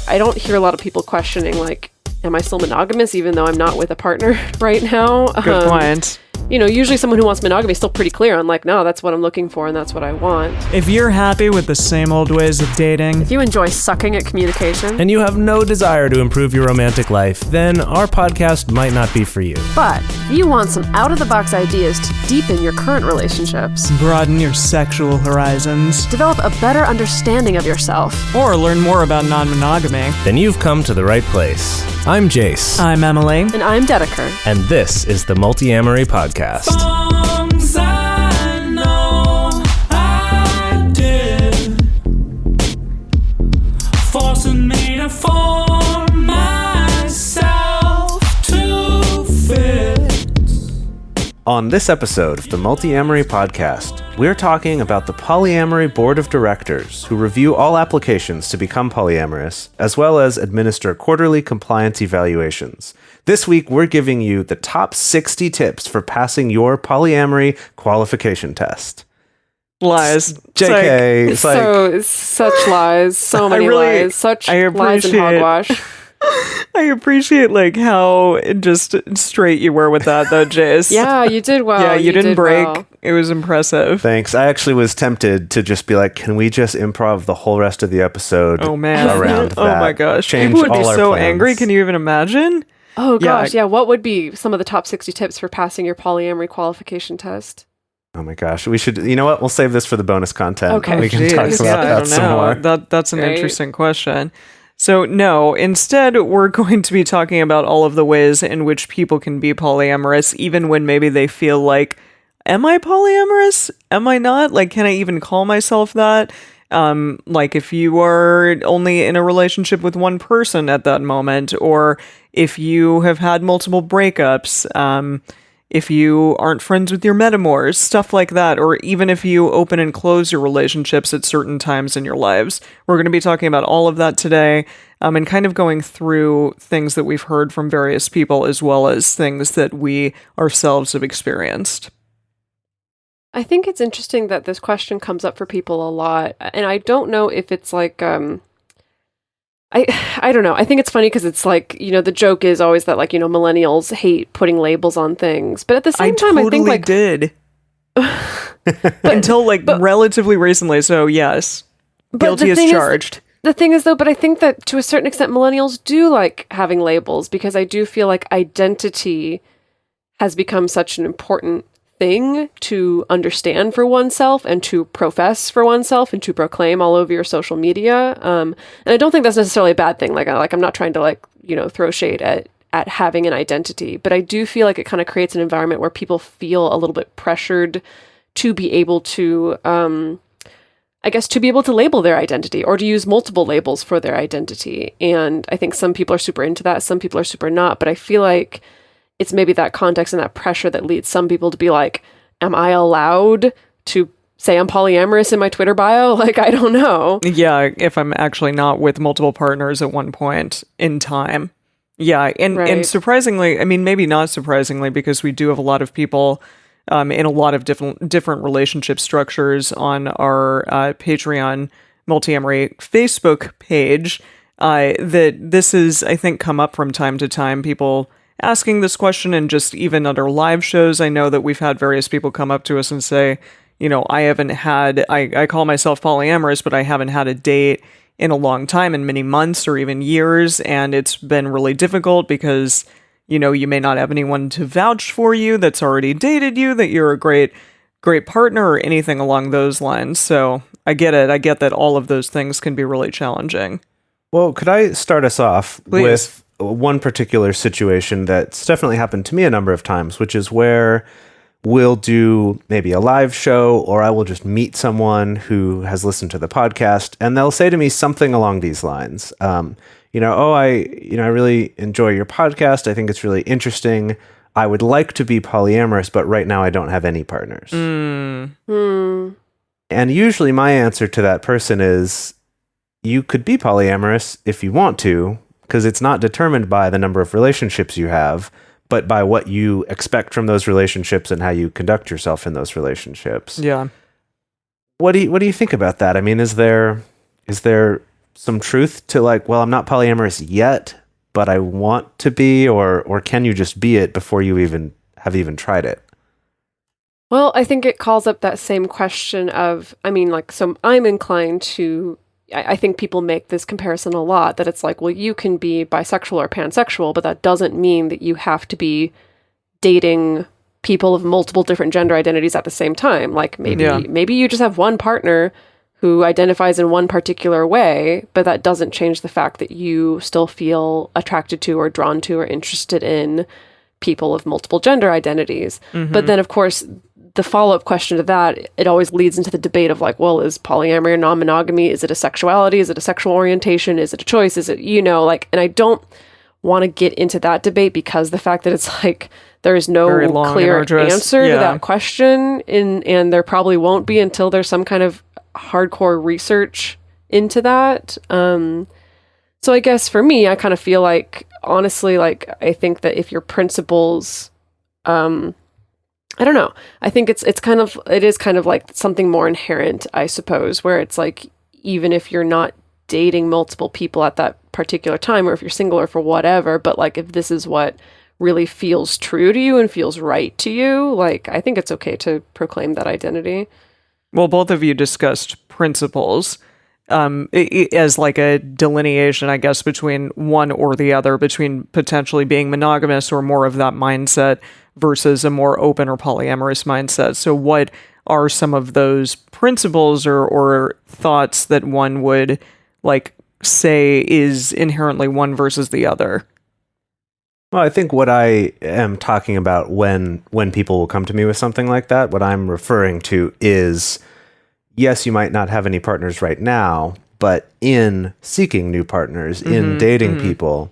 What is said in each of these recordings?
I don't hear a lot of people questioning, like, am I still monogamous even though I'm not with a partner right now? Good point. Usually someone who wants monogamy is still pretty clear on, like, no, that's what I'm looking for and that's what I want. If you're happy with the same old ways of dating, If you enjoy sucking at communication, and you have no desire to improve your romantic life, then our podcast might not be for you. but if you want some out-of-the-box ideas to deepen your current relationships, broaden your sexual horizons, develop a better understanding of yourself, or learn more about non-monogamy, Then you've come to the right place. I'm Jase, I'm Emily. and I'm Dedeker. and this is the Multiamory Podcast. Songs I know I did, forcing me to form myself to fit. On this episode of the Multiamory Podcast, we're talking about the Polyamory Board of Directors, who review all applications to become polyamorous, as well as administer quarterly compliance evaluations. This week, we're giving you the top 60 tips for passing your polyamory qualification test. Lies. JK, it's like, So such lies, so many really- lies, such I lies and appreciate- hogwash. I appreciate how just straight you were with that, though, Jase. Yeah, you did well. Yeah, you didn't did break. well. It was impressive. thanks. I actually was tempted to just be like, can we just improv the whole rest of the episode Oh, man. around that? Oh, my gosh. Change People would be all our so plans. angry. Can you even imagine? Oh Yeah. gosh, yeah. What would be some of the top 60 tips for passing your polyamory qualification test? Oh my gosh. We should, you know what? We'll save this for the bonus content. Okay. We can Jeez. talk about Yeah, I that don't some know. more. That's an Great. interesting question. So, no, instead, we're going to be talking about all of the ways in which people can be polyamorous, even when maybe they feel like, am I polyamorous? Am I not? Like, can I even call myself that? Like, if you are only in a relationship with one person at that moment, or if you have had multiple breakups, if you aren't friends with your metamors, stuff like that, or even if you open and close your relationships at certain times in your lives. We're going to be talking about all of that today, and kind of going through things that we've heard from various people, as well as things that we ourselves have experienced. I think it's interesting that this question comes up for people a lot, and I don't know if it's like I don't know. I think it's funny because it's like, the joke is always that, like, millennials hate putting labels on things, but at the same time, I think like did. Until relatively recently, so yes. Guilty as charged. The thing is, though, but I think that to a certain extent, millennials do like having labels, because I do feel like identity has become such an important thing to understand for oneself and to profess for oneself and to proclaim all over your social media. And I don't think that's necessarily a bad thing. Like I'm not trying to throw shade at having an identity, but I do feel like it kind of creates an environment where people feel a little bit pressured to be able to, to be able to label their identity or to use multiple labels for their identity. And I think some people are super into that. Some people are super not, but I feel like it's maybe that context and that pressure that leads some people to be like, am I allowed to say I'm polyamorous in my Twitter bio? Like, I don't know. Yeah, if I'm actually not with multiple partners at one point in time. Yeah, and surprisingly, I mean, maybe not surprisingly, because we do have a lot of people in a lot of different relationship structures on our Patreon Multiamory Facebook page, that this is, I think, come up from time to time. People asking this question, and just even under live shows, I know that we've had various people come up to us and say, I call myself polyamorous, but I haven't had a date in a long time, in many months or even years, and it's been really difficult because, you may not have anyone to vouch for you that's already dated you, that you're a great partner, or anything along those lines. So I get it. I get that all of those things can be really challenging. Well, could I start us off Please. with one particular situation that's definitely happened to me a number of times, which is where we'll do maybe a live show, or I will just meet someone who has listened to the podcast, and they'll say to me something along these lines. I really enjoy your podcast. I think it's really interesting. I would like to be polyamorous, but right now I don't have any partners. And usually my answer to that person is, you could be polyamorous if you want to, because it's not determined by the number of relationships you have, but by what you expect from those relationships and how you conduct yourself in those relationships. Yeah. What do you think about that? I mean, is there some truth to like, well, I'm not polyamorous yet, but I want to be, or can you just be it before you even tried it? Well, I think it calls up that same question of, I mean, like, so I'm inclined to, I think people make this comparison a lot, that it's like, well, you can be bisexual or pansexual, but that doesn't mean that you have to be dating people of multiple different gender identities at the same time. Like, maybe you just have one partner who identifies in one particular way, but that doesn't change the fact that you still feel attracted to or drawn to or interested in people of multiple gender identities. But then, of course, the follow-up question to that, it always leads into the debate of like, well, is polyamory or non-monogamy? Is it a sexuality? Is it a sexual orientation? Is it a choice? Is it, like, and I don't want to get into that debate because the fact that it's like, there is no clear answer to that question, and there probably won't be until there's some kind of hardcore research into that. So I guess for me, I kind of feel like, honestly, like, I think that if your principles, I don't know. I think it is kind of like something more inherent, I suppose, where it's like, even if you're not dating multiple people at that particular time, or if you're single or for whatever, but like, if this is what really feels true to you and feels right to you, like, I think it's okay to proclaim that identity. Well, both of you discussed principles as like a delineation, I guess, between one or the other, between potentially being monogamous or more of that mindset versus a more open or polyamorous mindset. So what are some of those principles or thoughts that one would like say is inherently one versus the other? Well, I think what I am talking about when people will come to me with something like that, what I'm referring to is, yes, you might not have any partners right now, but in seeking new partners, in dating people,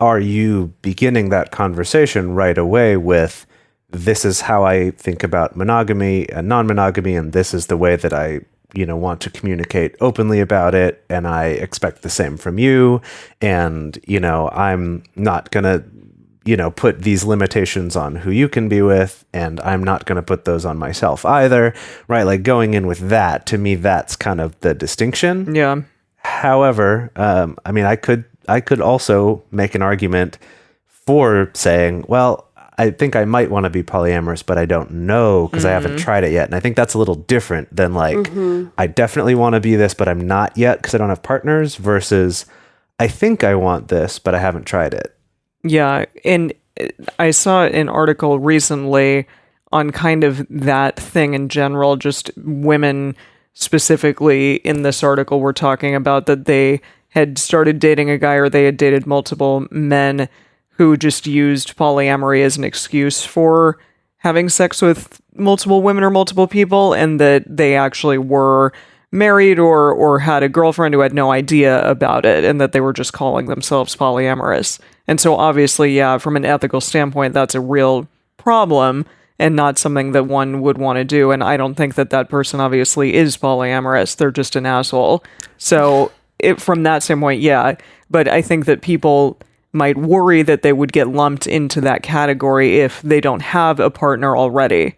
are you beginning that conversation right away with, this is how I think about monogamy and non-monogamy, and this is the way that I, want to communicate openly about it, and I expect the same from you, and, I'm not going to put these limitations on who you can be with, and I'm not going to put those on myself either, right? Like, going in with that, to me, that's kind of the distinction. Yeah. However, I mean, I could also make an argument for saying, well, I think I might want to be polyamorous, but I don't know because I haven't tried it yet. And I think that's a little different than like, I definitely want to be this, but I'm not yet because I don't have partners, versus I think I want this, but I haven't tried it. Yeah, and I saw an article recently on kind of that thing in general, just women specifically in this article were talking about that they had started dating a guy, or they had dated multiple men who just used polyamory as an excuse for having sex with multiple women or multiple people, and that they actually were married or had a girlfriend who had no idea about it, and that they were just calling themselves polyamorous. And so obviously, yeah, from an ethical standpoint, that's a real problem and not something that one would want to do. And I don't think that that person obviously is polyamorous. They're just an asshole. So from that standpoint, yeah. But I think that people might worry that they would get lumped into that category if they don't have a partner already.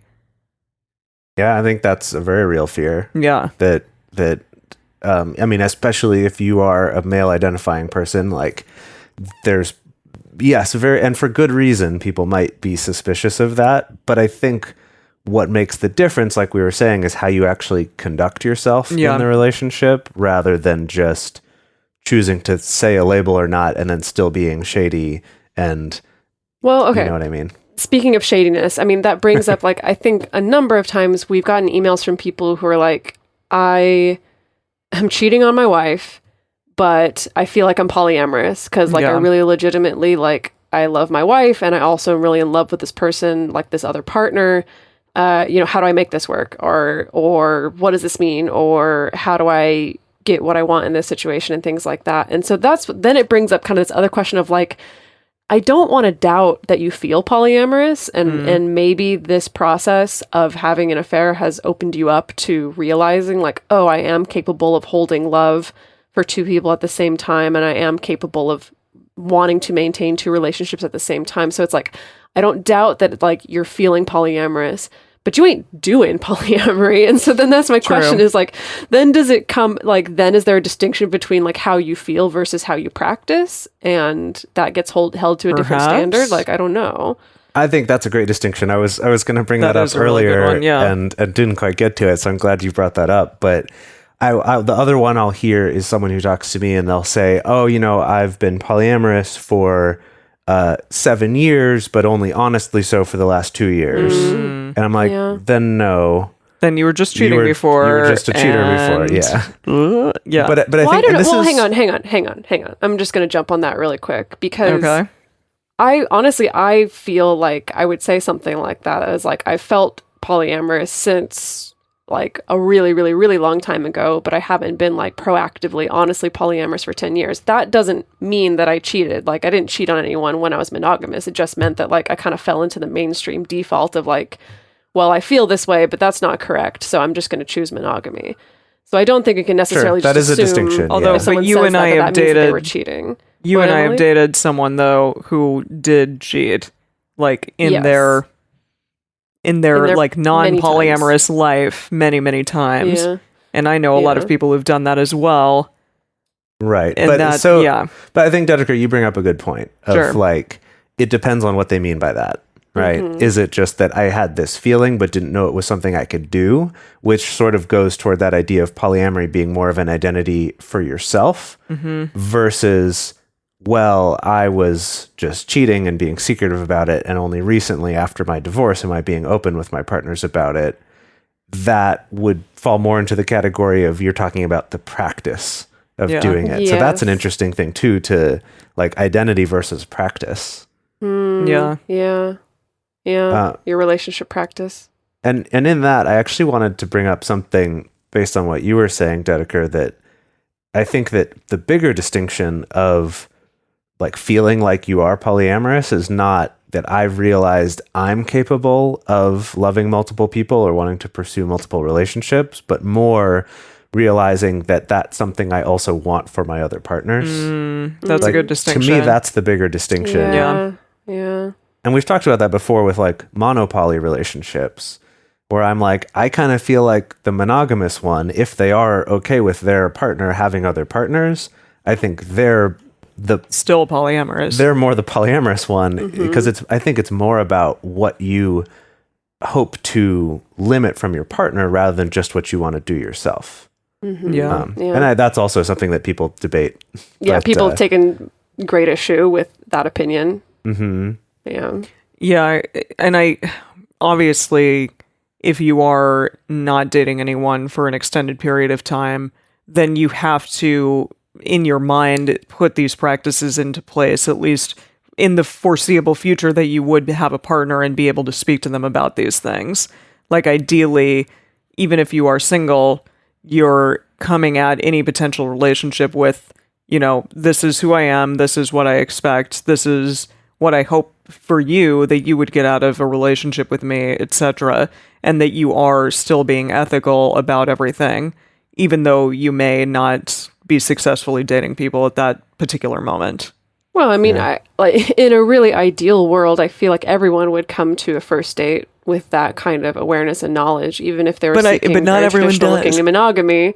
Yeah, I think that's a very real fear. Yeah. I mean, especially if you are a male identifying person, like there's, yes, and for good reason, people might be suspicious of that. But I think what makes the difference, like we were saying, is how you actually conduct yourself in the relationship, rather than just choosing to say a label or not and then still being shady. And well, okay, you know what I mean? Speaking of shadiness, I mean, that brings up, like, I think a number of times we've gotten emails from people who are like, I am cheating on my wife, but I feel like I'm polyamorous because, like, I really legitimately, like, I love my wife, and I also am really in love with this person, like this other partner. How do I make this work? Or what does this mean? Or how do I get what I want in this situation, and things like that. And so then it brings up kind of this other question of, like, I don't want to doubt that you feel polyamorous, and maybe this process of having an affair has opened you up to realizing, like, oh, I am capable of holding love for two people at the same time, and I am capable of wanting to maintain two relationships at the same time. So it's like, I don't doubt that, like, you're feeling polyamorous, but you ain't doing polyamory. And so then that's my question is like, then does it come, like, then is there a distinction between like how you feel versus how you practice? And that gets held to a different standard? Like, I don't know. I think that's a great distinction. I was going to bring that up is a really good earlier one, yeah. and didn't quite get to it. So I'm glad you brought that up. But I the other one I'll hear is someone who talks to me and they'll say, oh, I've been polyamorous for 7 years, but only honestly so for the last 2 years. And I'm like, then no. Then you were just cheating before. You were just a cheater before, yeah. Yeah. But I Well, think I don't know. Well, is... hang on. I'm just going to jump on that really quick because I feel like I would say something like that as like, I felt polyamorous since like a really, really, really long time ago, but I haven't been like proactively, honestly polyamorous for 10 years. That doesn't mean that I cheated. Like, I didn't cheat on anyone when I was monogamous. It just meant that like I kind of fell into the mainstream default of like, well, I feel this way, but that's not correct, so I'm just going to choose monogamy. So I don't think it can necessarily that just is a assume, distinction. although Yeah. someone But you says and I have that means that they dated- were cheating. You and I Emily? have dated someone though who did cheat, like in Yes. their like many non-polyamorous life many times. Yeah. And I know a lot of Yeah. people who've done that as well. Right. And But that, so, yeah. but I think, Dedeker, you bring up a good point of Sure. like, it depends on what they mean by that, right? Mm-hmm. Is it just that I had this feeling but didn't know it was something I could do, which sort of goes toward that idea of polyamory being more of an identity for yourself versus, well, I was just cheating and being secretive about it, and only recently after my divorce am I being open with my partners about it. That would fall more into the category of you're talking about the practice of doing it. So that's an Yes. interesting thing too, to like identity versus practice. Yeah. Yeah. Your relationship practice. And in that, I actually wanted to bring up something based on what you were saying, Dedeker, that I think that the bigger distinction of like feeling like you are polyamorous is not that I've realized I'm capable of loving multiple people or wanting to pursue multiple relationships, but more realizing that that's something I also want for my other partners. That's a Like, good distinction. To me, that's the bigger distinction. Yeah. Yeah. And we've talked about that before with like monopoly relationships, where I'm like, I kind of feel like the monogamous one, if they are okay with their partner having other partners, I think they're Still polyamorous. they're more the polyamorous one because I think it's more about what you hope to limit from your partner rather than just what you want to do yourself. Yeah. And that's also something that people debate. Yeah. But, People have taken great issue with that opinion. Mm-hmm. Yeah. Yeah, and I obviously, if you are not dating anyone for an extended period of time, then you have to, in your mind, put these practices into place, at least in the foreseeable future, that you would have a partner and be able to speak to them about these things. Like, ideally, even if you are single, you're coming at any potential relationship with, this is who I am, this is what I expect, this is what I hope for you that you would get out of a relationship with me, etc., and that you are still being ethical about everything, even though you may not be successfully dating people at that particular moment. Well, I mean, I like in a really ideal world, I feel like everyone would come to a first date with that kind of awareness and knowledge, even if they were seeking but not very everyone traditional does. looking monogamy.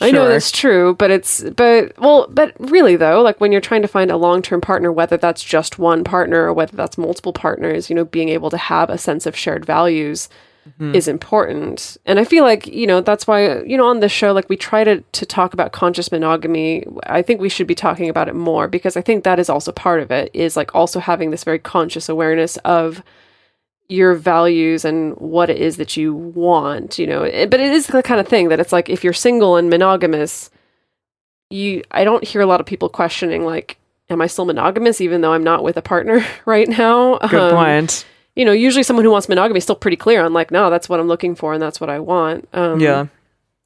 I know Sure. that's true, but really though, like when you're trying to find a long-term partner, whether that's just one partner or whether that's multiple partners, being able to have a sense of shared values is important. And I feel like, that's why, on this show, like we try to talk about conscious monogamy. I think we should be talking about it more because I think that is also part of it, is like also having this very conscious awareness of your values and what it is that you want, but it is the kind of thing that it's like, if you're single and monogamous, I don't hear a lot of people questioning like, am I still monogamous even though I'm not with a partner right now? Good point. Usually someone who wants monogamy is still pretty clear on like, no, that's what I'm looking for and that's what I want. Yeah.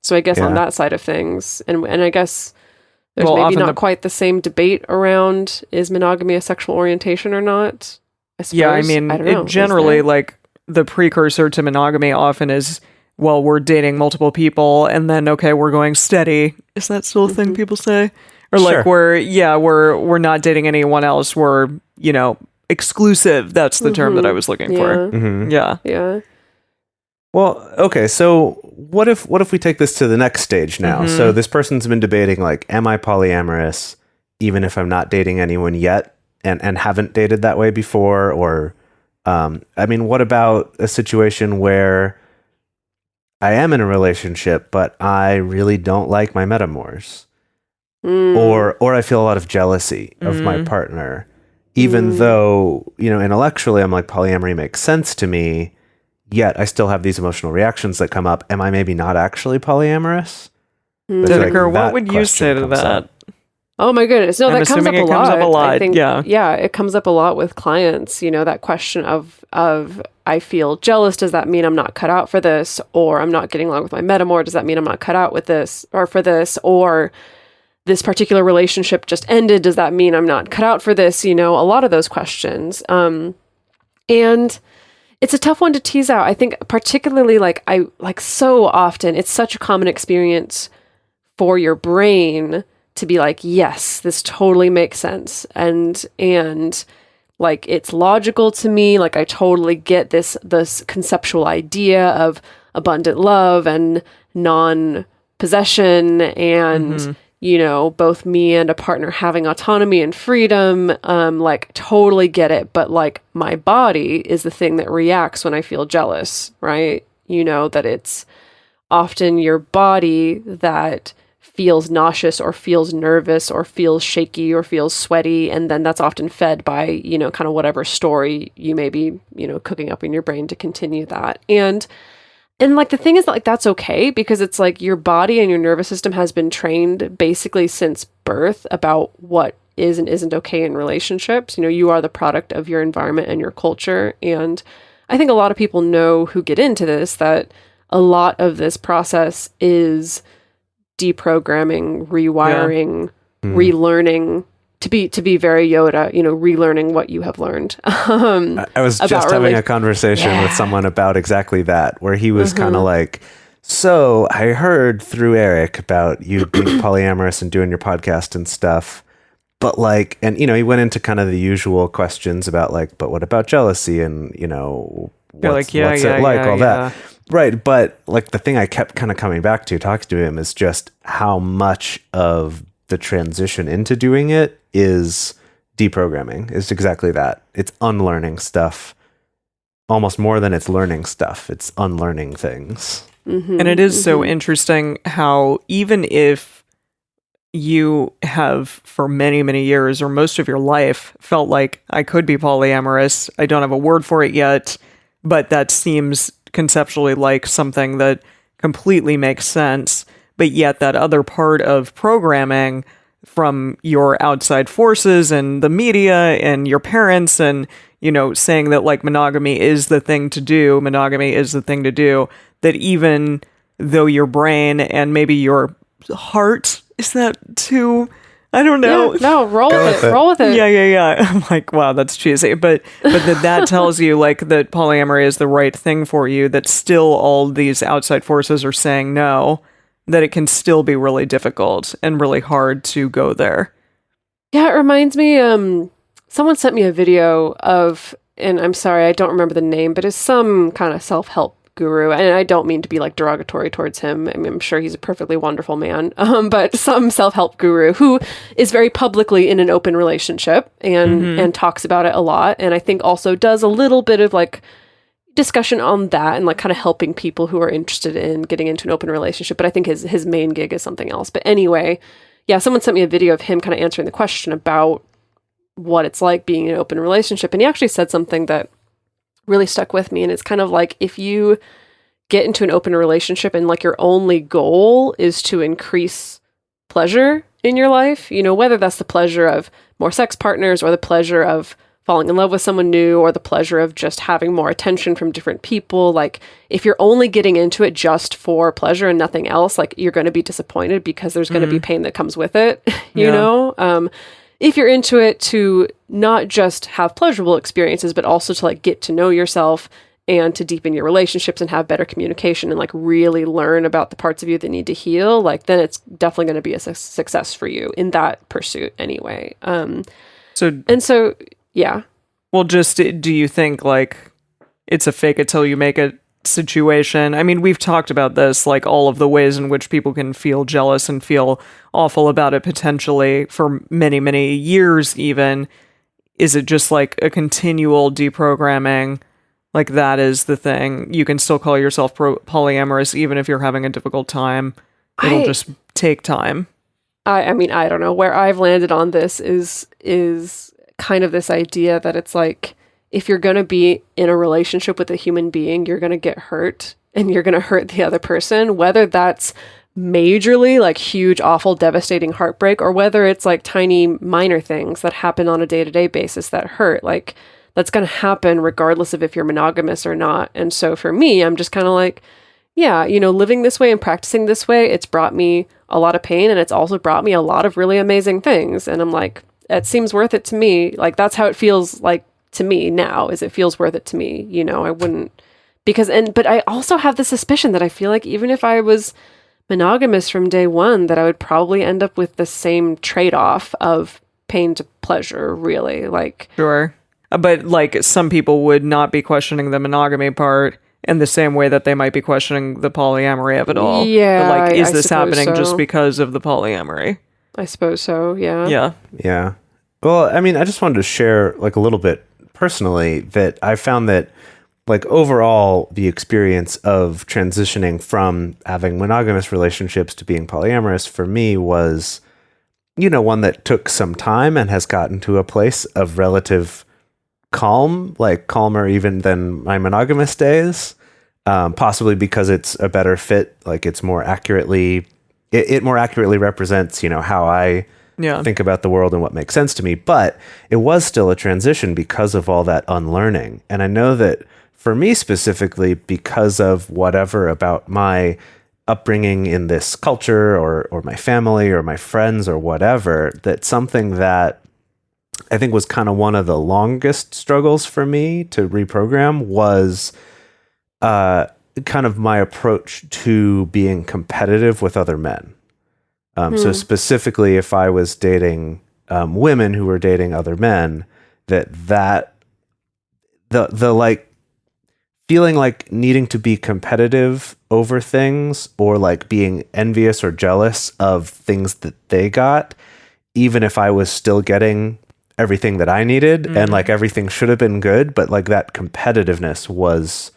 So I guess on Yeah. that side of things, and I guess there's Well, maybe often not quite the same debate around, is monogamy a sexual orientation or not? I suppose. Yeah, I mean, don't know. it Is generally, there? like, the precursor to monogamy often is, well, we're dating multiple people, and then, okay, we're going steady. Is that still a thing people say? Or, like, Sure. we're not dating anyone else. We're, exclusive. That's the term that I was looking for. Yeah. Mm-hmm. Yeah. Yeah. Well, okay, so what if we take this to the next stage now? So this person's been debating, like, am I polyamorous even if I'm not dating anyone yet and haven't dated that way before? Or I mean, what about a situation where I am in a relationship but I really don't like my metamors? Or I feel a lot of jealousy of my partner, even though, you know, intellectually I'm like, polyamory makes sense to me, yet I still have these emotional reactions that come up. Am I maybe not actually polyamorous? I feel like Dedeker, what that would you question say to comes that? up. Oh my goodness. No, I'm that comes up, assuming a it comes lot. up a lot, I think, yeah. it comes up a lot with clients, you know, that question of I feel jealous. Does that mean I'm not cut out for this? Or I'm not getting along with my metamor. Does that mean I'm not cut out with this or for this? Or this particular relationship just ended. Does that mean I'm not cut out for this? You know, a lot of those questions. And it's a tough one to tease out. I think particularly so often it's such a common experience for your brain to be like, yes, this totally makes sense. And like, it's logical to me. Like, I totally get this conceptual idea of abundant love and non-possession and, you know, both me and a partner having autonomy and freedom, like, totally get it. But like, my body is the thing that reacts when I feel jealous, right? You know, that it's often your body that feels nauseous or feels nervous or feels shaky or feels sweaty. And then that's often fed by, you know, kind of whatever story you may be, you know, cooking up in your brain to continue that. And like, the thing is that, like, that's okay, because it's like your body and your nervous system has been trained basically since birth about what is and isn't okay in relationships. You know, you are the product of your environment and your culture. And I think a lot of people know who get into this, that a lot of this process is deprogramming, rewiring, relearning, to be very Yoda, you know, relearning what you have learned. I was just having a conversation with someone about exactly that, where he was kind of like, so I heard through Eric about you being polyamorous and doing your podcast and stuff, but like, and, you know, he went into kind of the usual questions about like, but what about jealousy? And, you know, what's it like, all that. Right. But like, the thing I kept kind of coming back to talking to him is just how much of the transition into doing it is deprogramming. It's exactly that. It's unlearning stuff almost more than it's learning stuff. It's unlearning things. And it is so interesting how even if you have for many, many years or most of your life felt like I could be polyamorous, I don't have a word for it yet, but that seems conceptually like something that completely makes sense. But yet that other part of programming from your outside forces and the media and your parents and, you know, saying that like monogamy is the thing to do, that even though your brain and maybe your heart, is that too, I don't know. Yeah, no, roll with it. Yeah. I'm like, wow, that's cheesy. But that tells you like that polyamory is the right thing for you, that still all these outside forces are saying no, that it can still be really difficult and really hard to go there. Yeah, it reminds me, someone sent me a video of, and I'm sorry, I don't remember the name, but it's some kind of self-help guru. And I don't mean to be like derogatory towards him. I mean, I'm sure he's a perfectly wonderful man. But some self-help guru who is very publicly in an open relationship and talks about it a lot. And I think also does a little bit of like discussion on that and like kind of helping people who are interested in getting into an open relationship. But I think his main gig is something else. But anyway, yeah, someone sent me a video of him kind of answering the question about what it's like being in an open relationship. And he actually said something that really stuck with me. And it's kind of like, if you get into an open relationship and like your only goal is to increase pleasure in your life, you know, whether that's the pleasure of more sex partners or the pleasure of falling in love with someone new or the pleasure of just having more attention from different people. Like, if you're only getting into it just for pleasure and nothing else, like, you're going to be disappointed because there's going to be pain that comes with it, you know? If you're into it to not just have pleasurable experiences, but also to like get to know yourself and to deepen your relationships and have better communication and like really learn about the parts of you that need to heal, like, then it's definitely going to be a success for you in that pursuit anyway. So, yeah. Well, just, do you think like it's a fake it till you make it situation. I mean, we've talked about this, like all of the ways in which people can feel jealous and feel awful about it potentially for many, many years even. Is it just like a continual deprogramming? Like that is the thing. You can still call yourself polyamorous even if you're having a difficult time. It'll just take time. I mean, I don't know. Where I've landed on this is kind of this idea that it's like, if you're going to be in a relationship with a human being, you're going to get hurt and you're going to hurt the other person, whether that's majorly like huge, awful, devastating heartbreak, or whether it's like tiny, minor things that happen on a day-to-day basis that hurt. Like that's going to happen regardless of if you're monogamous or not. And so for me, I'm just kind of like, yeah, you know, living this way and practicing this way, it's brought me a lot of pain and it's also brought me a lot of really amazing things. And I'm like, it seems worth it to me. Like that's how it feels like to me now, is it feels worth it to me. You know, I wouldn't, but I also have the suspicion that I feel like even if I was monogamous from day one, that I would probably end up with the same trade-off of pain to pleasure, really. Like, sure. But like some people would not be questioning the monogamy part in the same way that they might be questioning the polyamory of it all. Yeah. But like, is I this happening so. just because of the polyamory? I suppose so, yeah. Yeah. Yeah. Well, I mean, I just wanted to share like a little bit personally that I found that like overall the experience of transitioning from having monogamous relationships to being polyamorous for me was, you know, one that took some time and has gotten to a place of relative calm, like calmer even than my monogamous days, possibly because it's a better fit. Like it's more accurately, it more accurately represents, you know, how I think about the world and what makes sense to me. But it was still a transition because of all that unlearning. And I know that for me specifically, because of whatever about my upbringing in this culture or my family or my friends or whatever, that something that I think was kind of one of the longest struggles for me to reprogram was kind of my approach to being competitive with other men. So specifically, if I was dating women who were dating other men, the like feeling like needing to be competitive over things or like being envious or jealous of things that they got, even if I was still getting everything that I needed and like everything should have been good, but like that competitiveness was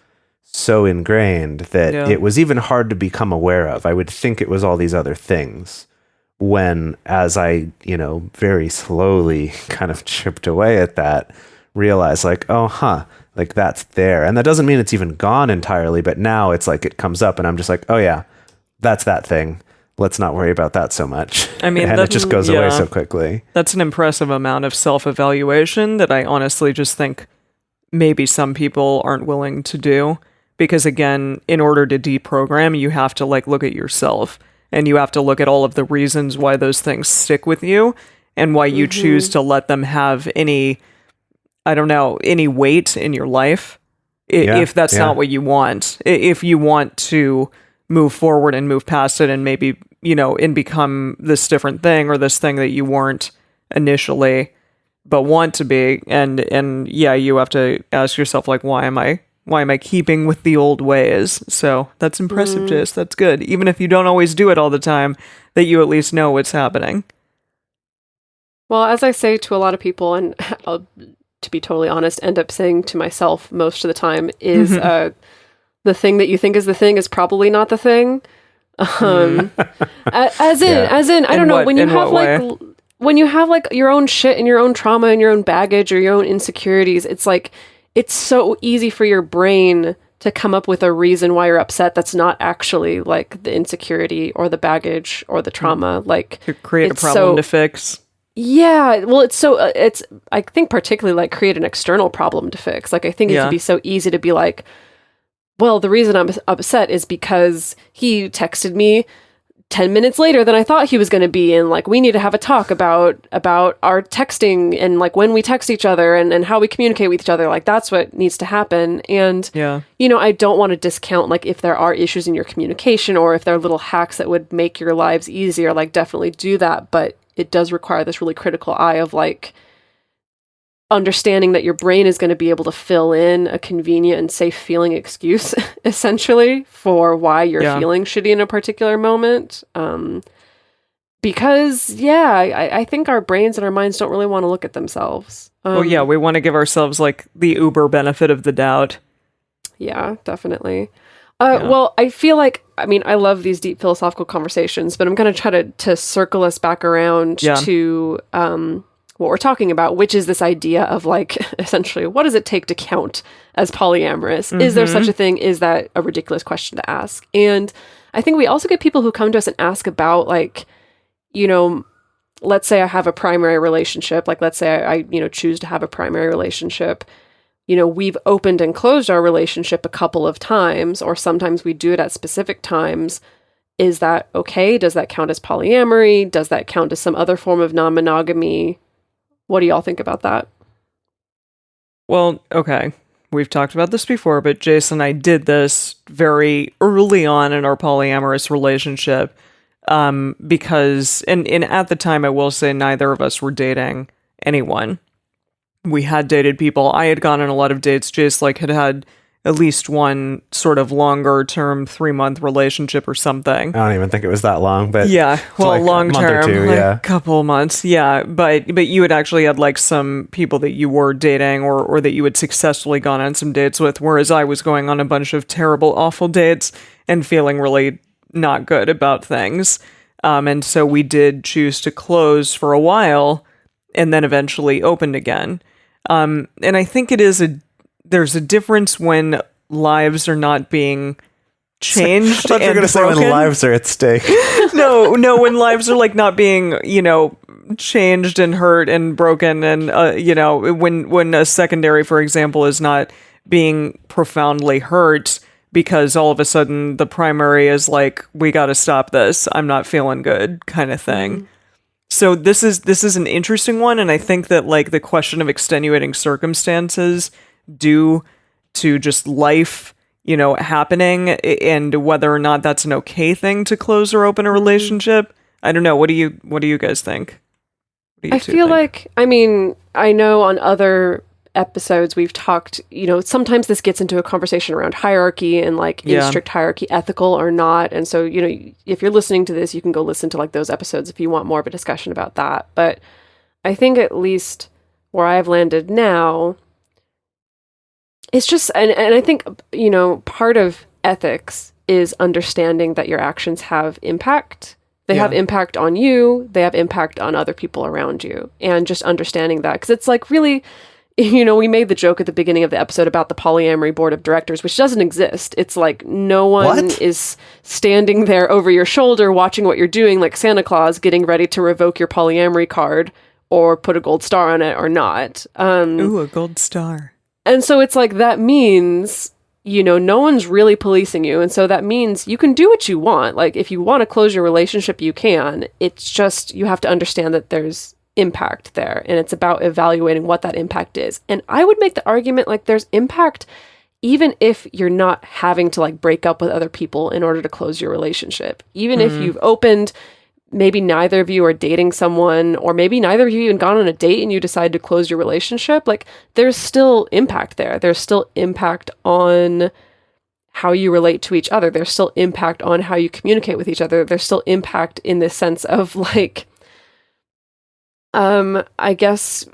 so ingrained that it was even hard to become aware of. I would think it was all these other things when, as I, you know, very slowly kind of chipped away at that, realized like, oh, like that's there. And that doesn't mean it's even gone entirely, but now it's like it comes up and I'm just like, oh yeah, that's that thing. Let's not worry about that so much. I mean, and it just goes away so quickly. That's an impressive amount of self-evaluation that I honestly just think maybe some people aren't willing to do. Because again, in order to deprogram, you have to like look at yourself and you have to look at all of the reasons why those things stick with you and why you choose to let them have any, I don't know, any weight in your life. If that's not what you want. If you want to move forward and move past it and maybe, you know, and become this different thing or this thing that you weren't initially, but want to be. And yeah, you have to ask yourself, like, why am I keeping with the old ways? So that's impressive, Jase. That's good. Even if you don't always do it all the time, that you at least know what's happening. Well, as I say to a lot of people, and I'll, to be totally honest, end up saying to myself most of the time, is the thing that you think is the thing is probably not the thing. As in, I don't know, when you have like your own shit and your own trauma and your own baggage or your own insecurities, it's like, it's so easy for your brain to come up with a reason why you're upset that's not actually like the insecurity or the baggage or the trauma. Like to create a problem to fix. Yeah, well, it's I think particularly like create an external problem to fix. Like I think it could be so easy to be like, well, the reason I'm upset is because he texted me 10 minutes later than I thought he was going to be, and like we need to have a talk about our texting and like when we text each other and how we communicate with each other. Like that's what needs to happen. And you know, I don't want to discount like if there are issues in your communication or if there are little hacks that would make your lives easier, like definitely do that, but it does require this really critical eye of like, understanding that your brain is going to be able to fill in a convenient and safe feeling excuse, essentially, for why you're feeling shitty in a particular moment. Because, I think our brains and our minds don't really want to look at themselves. We want to give ourselves like the uber benefit of the doubt. Yeah, definitely. Well, I feel like, I love these deep philosophical conversations, but I'm going to try to circle us back around to what we're talking about, which is this idea of like, essentially, what does it take to count as polyamorous? Is there such a thing? Is that a ridiculous question to ask? And I think we also get people who come to us and ask about like, let's say I have a primary relationship. Like, let's say I choose to have a primary relationship. We've opened and closed our relationship a couple of times, or sometimes we do it at specific times. Is that okay? Does that count as polyamory? Does that count as some other form of non-monogamy? What do y'all think about that? Well, okay. We've talked about this before, but Jase and I did this very early on in our polyamorous relationship. Because at the time, I will say neither of us were dating anyone. We had dated people. I had gone on a lot of dates. Jase had at least one sort of longer term 3-month relationship or something. I don't even think it was that long, but long term, a couple of months. Yeah. But you had actually had like some people that you were dating or that you had successfully gone on some dates with, whereas I was going on a bunch of terrible, awful dates and feeling really not good about things. And so we did choose to close for a while and then eventually opened again. And I think there's a difference when lives are not being changed. I thought you were going to say when lives are at stake. No, when lives are like not being, changed and hurt and broken. And, when a secondary, for example, is not being profoundly hurt because all of a sudden the primary is like, we got to stop this. I'm not feeling good kind of thing. Mm-hmm. So this is an interesting one. And I think that like the question of extenuating circumstances due to just life, happening and whether or not that's an okay thing to close or open a relationship. I don't know. What do you guys think? I feel like, I know on other episodes we've talked, sometimes this gets into a conversation around hierarchy and like is strict hierarchy ethical or not. And so, if you're listening to this, you can go listen to like those episodes if you want more of a discussion about that. But I think at least where I've landed now, it's just, and I think, part of ethics is understanding that your actions have impact. They have impact on you. They have impact on other people around you. And just understanding that, because it's like really, we made the joke at the beginning of the episode about the Polyamory Board of Directors, which doesn't exist. It's like no one is standing there over your shoulder watching what you're doing, like Santa Claus getting ready to revoke your polyamory card or put a gold star on it or not. Ooh, a gold star. And so it's like that means, no one's really policing you. And so that means you can do what you want. Like if you want to close your relationship, you can. It's just you have to understand that there's impact there, and it's about evaluating what that impact is. And I would make the argument like there's impact even if you're not having to like break up with other people in order to close your relationship. Even if you've opened, maybe neither of you are dating someone, or maybe neither of you even gone on a date and you decide to close your relationship, like there's still impact there. There's still impact on how you relate to each other. There's still impact on how you communicate with each other. There's still impact in the sense of like, I guess,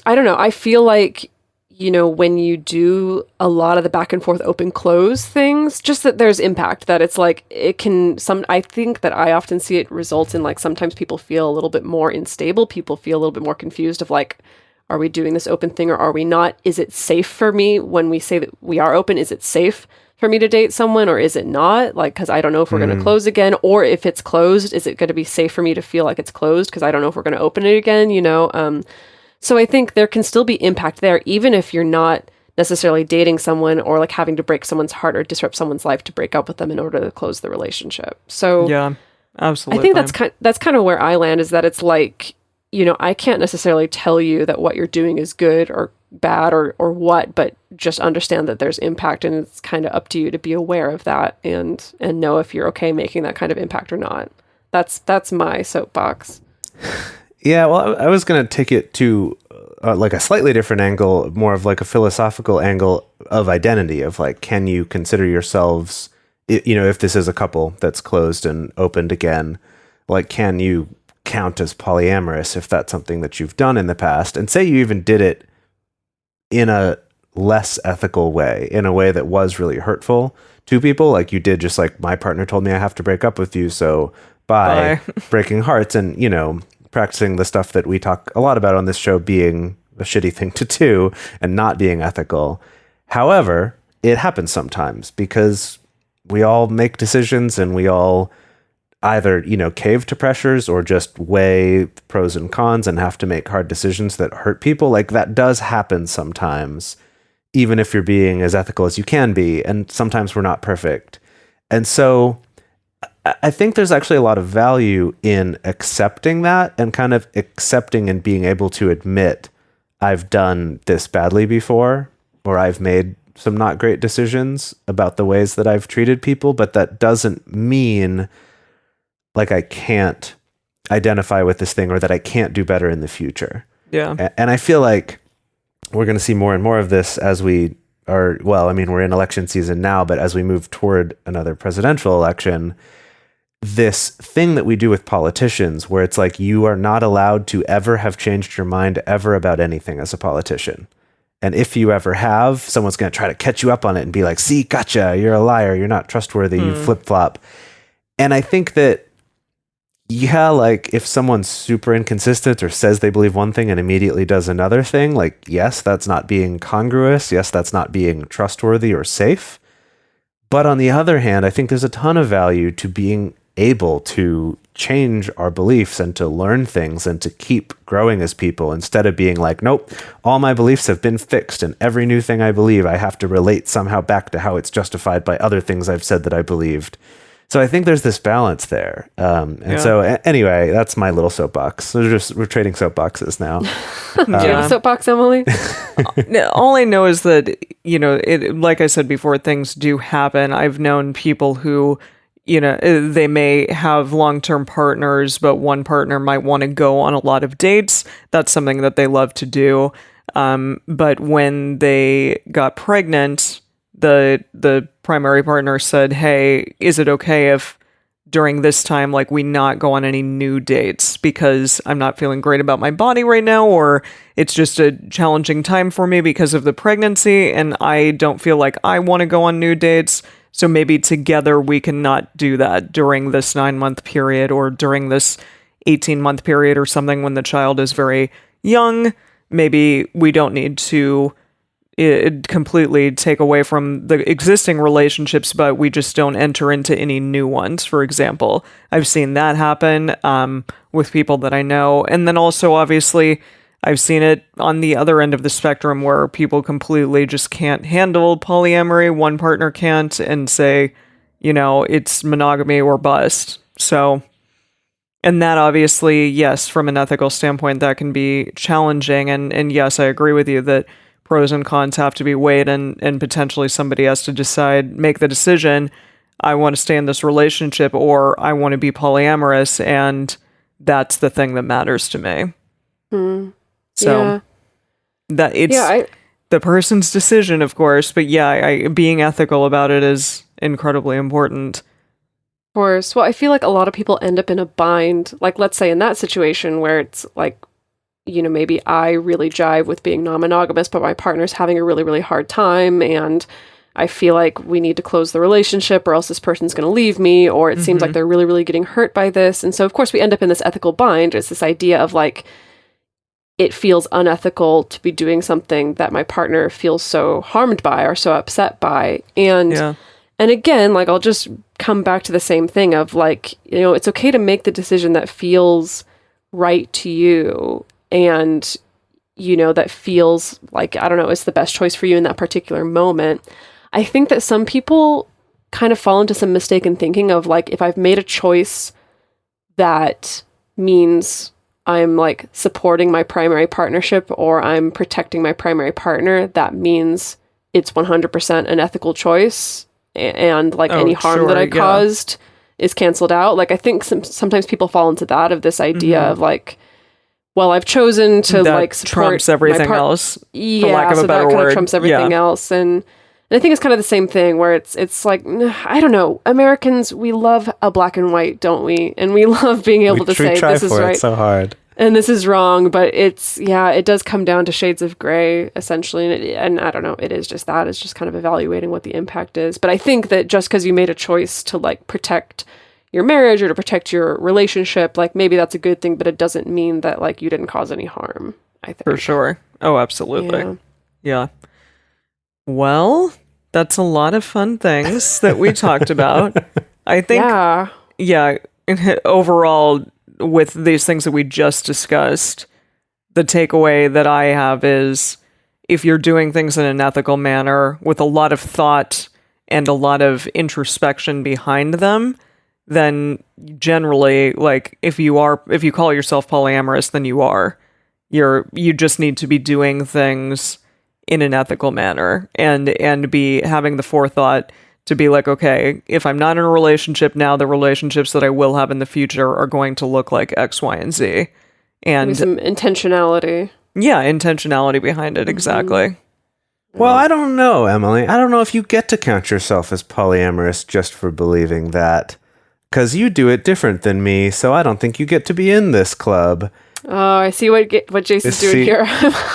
I don't know. I feel like, when you do a lot of the back and forth open close things, just that there's impact, that it's like, I think that I often see it results in like, sometimes people feel a little bit more unstable. People feel a little bit more confused of like, are we doing this open thing or are we not? Is it safe for me when we say that we are open? Is it safe for me to date someone or is it not? Like, because I don't know if we're going to close again, or if it's closed, is it going to be safe for me to feel like it's closed? Because I don't know if we're going to open it again, So I think there can still be impact there, even if you're not necessarily dating someone or like having to break someone's heart or disrupt someone's life to break up with them in order to close the relationship. So yeah, absolutely. I think that's kind of where I land, is that it's like, I can't necessarily tell you that what you're doing is good or bad or what, but just understand that there's impact, and it's kind of up to you to be aware of that and know if you're okay making that kind of impact or not. That's my soapbox. Yeah, well, I was going to take it to like a slightly different angle, more of like a philosophical angle of identity, of like, can you consider yourselves, if this is a couple that's closed and opened again, like, can you count as polyamorous if that's something that you've done in the past? And say you even did it in a less ethical way, in a way that was really hurtful to people, like you did, just like, my partner told me I have to break up with you, so bye. Breaking hearts, and practicing the stuff that we talk a lot about on this show being a shitty thing to do and not being ethical. However, it happens sometimes because we all make decisions, and we all either cave to pressures or just weigh pros and cons and have to make hard decisions that hurt people. Like, that does happen sometimes, even if you're being as ethical as you can be, and sometimes we're not perfect. And so I think there's actually a lot of value in accepting that, and kind of accepting and being able to admit, I've done this badly before, or I've made some not great decisions about the ways that I've treated people, but that doesn't mean like I can't identify with this thing, or that I can't do better in the future. Yeah. And I feel like we're going to see more and more of this as we are, well, I mean, we're in election season now, but as we move toward another presidential election, this thing that we do with politicians, where it's like, you are not allowed to ever have changed your mind ever about anything as a politician. And if you ever have, someone's going to try to catch you up on it and be like, see, gotcha, you're a liar, you're not trustworthy, you flip-flop. And I think that, yeah, like, if someone's super inconsistent or says they believe one thing and immediately does another thing, like, yes, that's not being congruous. Yes, that's not being trustworthy or safe. But on the other hand, I think there's a ton of value to being able to change our beliefs and to learn things and to keep growing as people, instead of being like, nope, all my beliefs have been fixed, and every new thing I believe, I have to relate somehow back to how it's justified by other things I've said that I believed. So I think there's this balance there. So anyway, that's my little soapbox. So we're trading soapboxes now. Do you have a soapbox, Emily? All I know is that, like I said before, things do happen. I've known people who, they may have long-term partners, but one partner might want to go on a lot of dates. That's something that they love to do. But when they got pregnant, the primary partner said, hey, is it okay if during this time, like, we not go on any new dates, because I'm not feeling great about my body right now, or it's just a challenging time for me because of the pregnancy, and I don't feel like I want to go on new dates. So maybe together we can not do that during this 9-month period, or during this 18-month period or something when the child is very young. Maybe we don't need to completely take away from the existing relationships, but we just don't enter into any new ones, for example. I've seen that happen with people that I know. And then also, obviously, I've seen it on the other end of the spectrum, where people completely just can't handle polyamory. One partner can't, and say, it's monogamy or bust. So, and that obviously, yes, from an ethical standpoint, that can be challenging. And yes, I agree with you that pros and cons have to be weighed, and potentially somebody has to make the decision, I want to stay in this relationship, or I want to be polyamorous, and that's the thing that matters to me. So that it's the person's decision, of course, but being ethical about it is incredibly important. Of course. Well, I feel like a lot of people end up in a bind, like, let's say in that situation where it's like, maybe I really jive with being non-monogamous, but my partner's having a really, really hard time, and I feel like we need to close the relationship, or else this person's going to leave me, or it seems like they're really, really getting hurt by this. And so, of course, we end up in this ethical bind. It's this idea of, like, it feels unethical to be doing something that my partner feels so harmed by or so upset by. And again, like, I'll just come back to the same thing of, like, it's okay to make the decision that feels right to you, and that feels like, I don't know, it's the best choice for you in that particular moment. I think that some people kind of fall into some mistaken thinking of, like, if I've made a choice that means I'm, like, supporting my primary partnership, or I'm protecting my primary partner, that means it's 100% an ethical choice, and like any harm that I caused is canceled out. Like, I think sometimes people fall into that, of this idea of, like, well, I've chosen to that like support trumps everything else. Yeah, for lack of a so better that kind word. of trumps everything else, and I think it's kind of the same thing where it's like, I don't know, Americans, we love a black and white, don't we? And we love being able to say this is right so hard. and this is wrong, but it does come down to shades of gray essentially, and I don't know, it is just that. It's just kind of evaluating what the impact is. But I think that just because you made a choice to like protect your marriage or to protect your relationship, like maybe that's a good thing, but it doesn't mean that like you didn't cause any harm, I think. For sure. Oh, absolutely. Yeah. Well, that's a lot of fun things that we talked about. I think, yeah, overall, with these things that we just discussed, the takeaway that I have is if you're doing things in an ethical manner with a lot of thought and a lot of introspection behind them, then generally, like if you call yourself polyamorous, then you just need to be doing things in an ethical manner and be having the forethought to be like, okay, if I'm not in a relationship now, the relationships that I will have in the future are going to look like X, Y, and Z. And maybe some intentionality. Yeah, intentionality behind it, exactly. Well, I don't know, Emily. I don't know if you get to count yourself as polyamorous just for believing that. Because you do it different than me, so I don't think you get to be in this club. Oh, I see what Jase is doing here.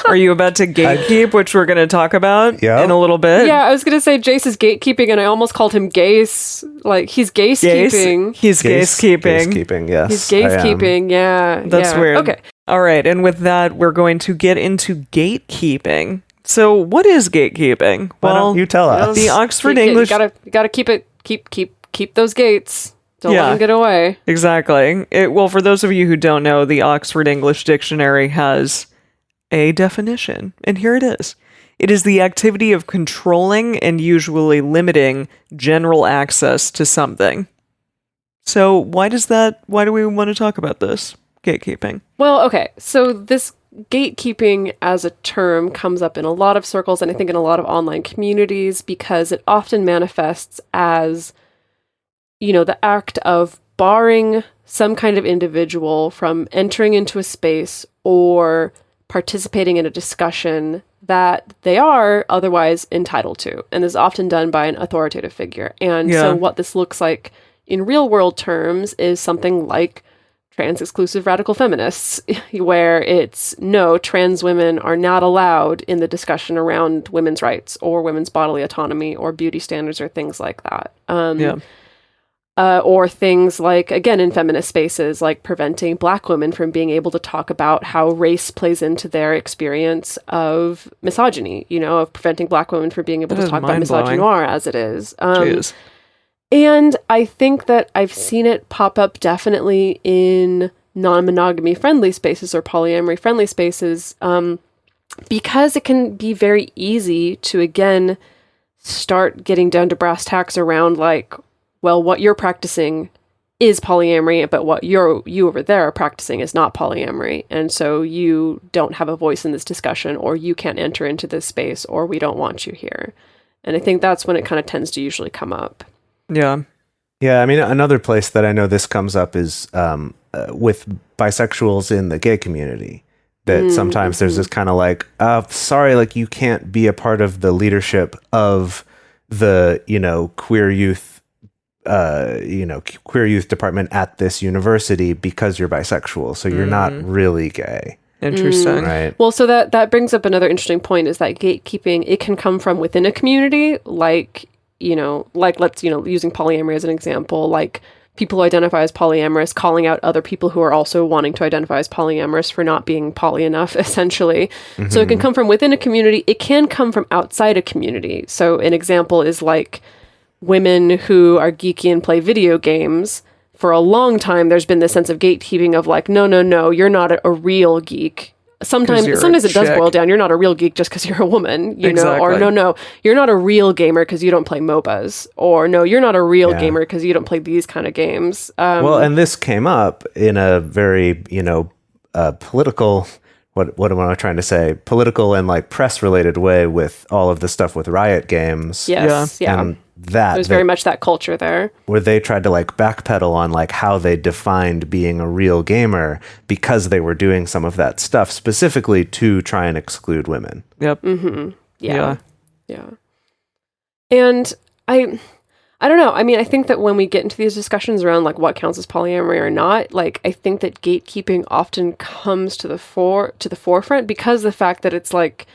Are you about to gatekeep, which we're going to talk about in a little bit? Yeah, I was going to say Jase is gatekeeping, and I almost called him Gase. Like, he's gatekeeping. He's gatekeeping. Gatekeeping, yes. He's gatekeeping, yeah. That's weird. Okay. All right, and with that, we're going to get into gatekeeping. So, what is gatekeeping? Why don't you tell us? The Oxford English... You gotta keep those gates. Don't let them get away. Exactly. Well, for those of you who don't know, the Oxford English Dictionary has a definition, and here it is. It is the activity of controlling and usually limiting general access to something. So why do we want to talk about this? Gatekeeping. Well, okay. So this gatekeeping as a term comes up in a lot of circles, and I think in a lot of online communities, because it often manifests as, the act of barring some kind of individual from entering into a space or participating in a discussion that they are otherwise entitled to. And this is often done by an authoritative figure. And so what this looks like in real world terms is something like trans-exclusive radical feminists, where it's no, trans women are not allowed in the discussion around women's rights or women's bodily autonomy or beauty standards or things like that. Or things like, again, in feminist spaces, like preventing Black women from being able to talk about how race plays into their experience of misogyny, of preventing Black women from being able to talk about misogynoir as it is. And I think that I've seen it pop up definitely in non-monogamy friendly spaces or polyamory friendly spaces, because it can be very easy to, again, start getting down to brass tacks around like, well, what you're practicing is polyamory, but what you over there are practicing is not polyamory. And so you don't have a voice in this discussion, or you can't enter into this space, or we don't want you here. And I think that's when it kind of tends to usually come up. Yeah. Yeah, I mean, another place that I know this comes up is with bisexuals in the gay community. That sometimes there's this kind of like, sorry, like you can't be a part of the leadership of the, queer youth department at this university because you're bisexual. So you're not really gay. Interesting. Right. Well, so that brings up another interesting point, is that gatekeeping, it can come from within a community, like let's, using polyamory as an example, like people who identify as polyamorous calling out other people who are also wanting to identify as polyamorous for not being poly enough, essentially. So it can come from within a community. It can come from outside a community. So an example is like women who are geeky and play video games. For a long time, there's been this sense of gatekeeping of like, no, you're not a real geek. Sometimes it does boil down. You're not a real geek just because you're a woman, know, or no, you're not a real gamer because you don't play MOBAs, or no, you're not a real gamer because you don't play these kind of games. Well, and this came up in a very, political, what am I trying to say? Political and like press related way with all of the stuff with Riot Games. Yes. Yeah. And that. It was very much that culture there. Where they tried to like backpedal on like how they defined being a real gamer because they were doing some of that stuff specifically to try and exclude women. Yep. Yeah. And I don't know. I mean, I think that when we get into these discussions around like what counts as polyamory or not, like I think that gatekeeping often comes to the forefront because the fact that it's like,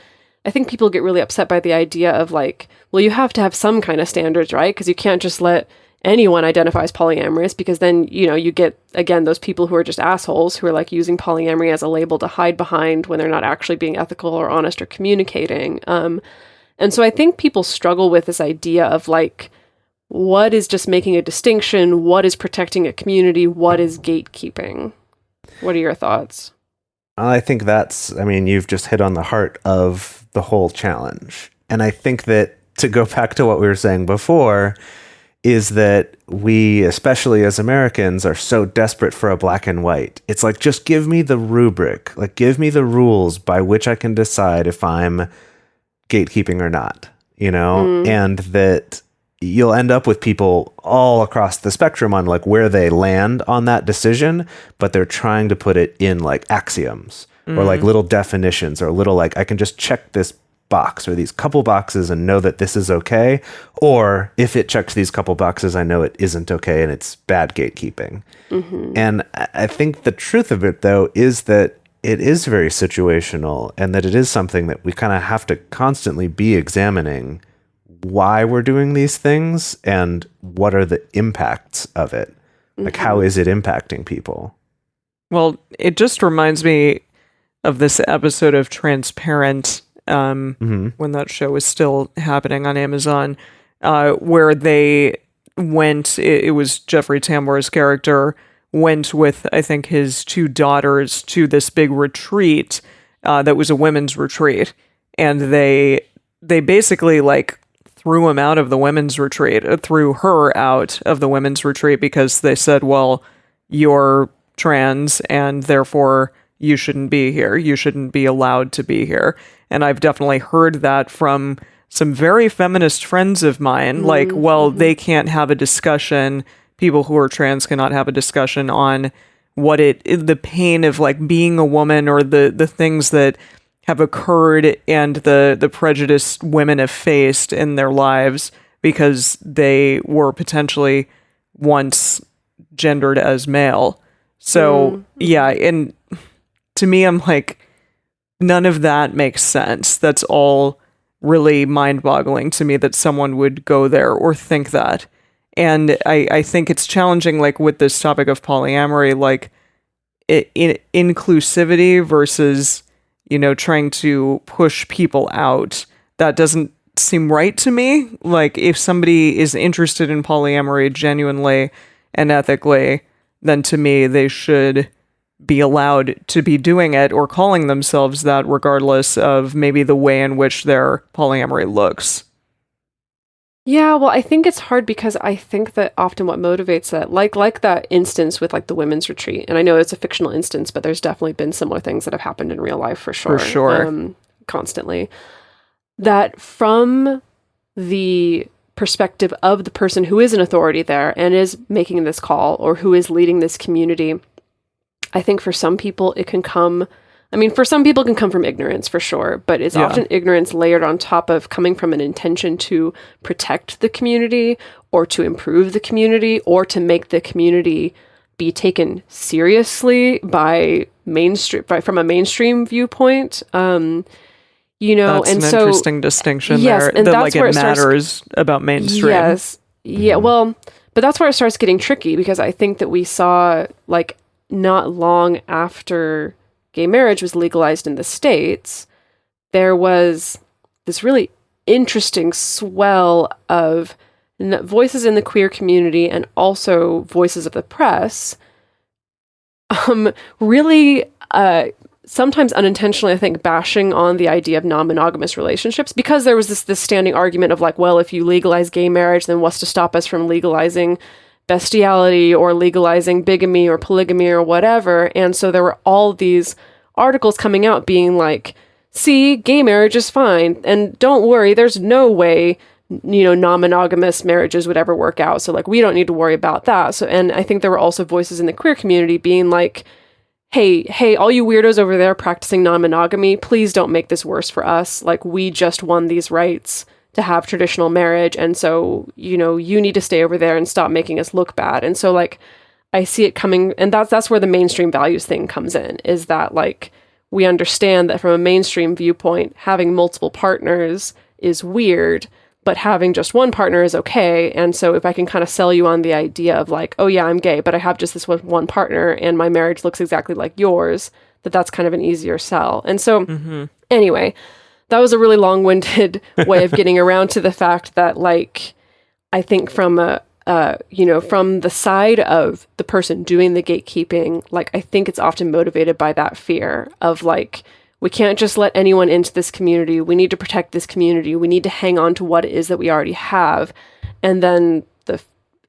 I think people get really upset by the idea of like, well, you have to have some kind of standards, right? Because you can't just let anyone identify as polyamorous because then, you know, you get, again, those people who are just assholes who are like using polyamory as a label to hide behind when they're not actually being ethical or honest or communicating. And so I think people struggle with this idea of like, what is just making a distinction? What is protecting a community? What is gatekeeping? What are your thoughts? I think you've just hit on the heart of the whole challenge. And I think that to go back to what we were saying before is that we, especially as Americans, are so desperate for a black and white. It's like, just give me the rubric, like give me the rules by which I can decide if I'm gatekeeping or not, you know, and that you'll end up with people all across the spectrum on like where they land on that decision, but they're trying to put it in like axioms or like little definitions or little like, I can just check this box or these couple boxes and know that this is okay. Or if it checks these couple boxes, I know it isn't okay and it's bad gatekeeping. And I think the truth of it though is that it is very situational and that it is something that we kind of have to constantly be examining why we're doing these things and what are the impacts of it. Like, how is it impacting people? Well, it just reminds me of this episode of Transparent, when that show was still happening on Amazon, where they went, it was Jeffrey Tambor's character, went with, I think, his two daughters to this big retreat that was a women's retreat. And they basically, like, threw him out of the women's retreat, threw her out of the women's retreat because they said, well, you're trans and therefore you shouldn't be here. You shouldn't be allowed to be here. And I've definitely heard that from some very feminist friends of mine, like, well, they can't have a discussion. People who are trans cannot have a discussion on what the pain of like being a woman or the things that have occurred and the prejudice women have faced in their lives because they were potentially once gendered as male. So, yeah, and to me, I'm like, none of that makes sense. That's all really mind-boggling to me that someone would go there or think that. And I think it's challenging, like, with this topic of polyamory, like, inclusivity versus, you know, trying to push people out. That doesn't seem right to me. Like, if somebody is interested in polyamory genuinely and ethically, then to me, they should be allowed to be doing it or calling themselves that regardless of maybe the way in which their polyamory looks. Yeah, well, I think it's hard because I think that often what motivates that, like that instance with like the women's retreat, and I know it's a fictional instance, but there's definitely been similar things that have happened in real life for sure. Constantly. That from the perspective of the person who is an authority there and is making this call or who is leading this community, I think for some people it can come, for some people it can come from ignorance for sure, but it's often ignorance layered on top of coming from an intention to protect the community or to improve the community or to make the community be taken seriously by from a mainstream viewpoint. You know, that's and an so interesting distinction yes, there. And that that's like where it matters about mainstream. Yes. Yeah, well, but that's where it starts getting tricky because I think that we saw like not long after gay marriage was legalized in the States, there was this really interesting swell of voices in the queer community and also voices of the press, really sometimes unintentionally, I think, bashing on the idea of non-monogamous relationships because there was this standing argument of like, well, if you legalize gay marriage, then what's to stop us from legalizing bestiality or legalizing bigamy or polygamy or whatever? And so there were all these articles coming out being like, see, gay marriage is fine. And don't worry, there's no way non-monogamous marriages would ever work out. So like, we don't need to worry about that. So, and I think there were also voices in the queer community being like, hey, all you weirdos over there practicing non-monogamy, please don't make this worse for us. Like, we just won these rights to have traditional marriage. And so, you need to stay over there and stop making us look bad. And so like, I see it coming, and that's where the mainstream values thing comes in, is that like, we understand that from a mainstream viewpoint, having multiple partners is weird, but having just one partner is okay. And so if I can kind of sell you on the idea of like, oh yeah, I'm gay, but I have just this one partner and my marriage looks exactly like yours, that's kind of an easier sell. And so anyway, that was a really long-winded way of getting around to the fact that like, I think from from the side of the person doing the gatekeeping, like, I think it's often motivated by that fear of like, we can't just let anyone into this community. We need to protect this community. We need to hang on to what it is that we already have. And then the